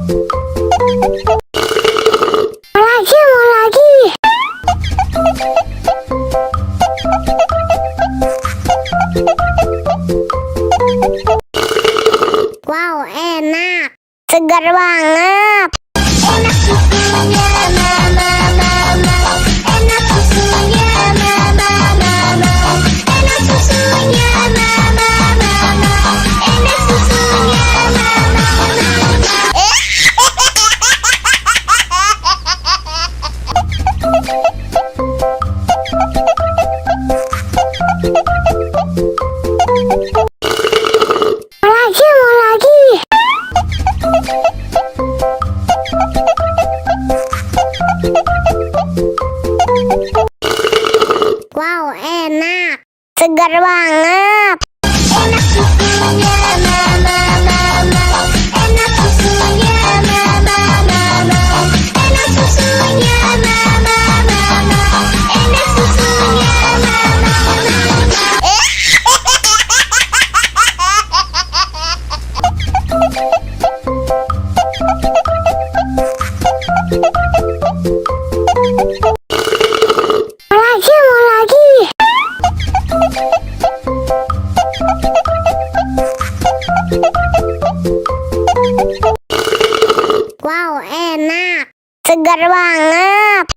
Mau lagi. Wow, enak. Segar banget. Enak susunya, mama, mama. Enak susunya, mama, mama. Enak susunya, mama, mama. Enak susunya, mama, mama. Mau lagi. Wow, enak. Segar banget. Enak susunya, mama, mama. Enak susunya, mama, mama. Enak susunya, mama, mama. Enak susunya, mama, mama. Mau lagi. Wow, enak. Segar banget.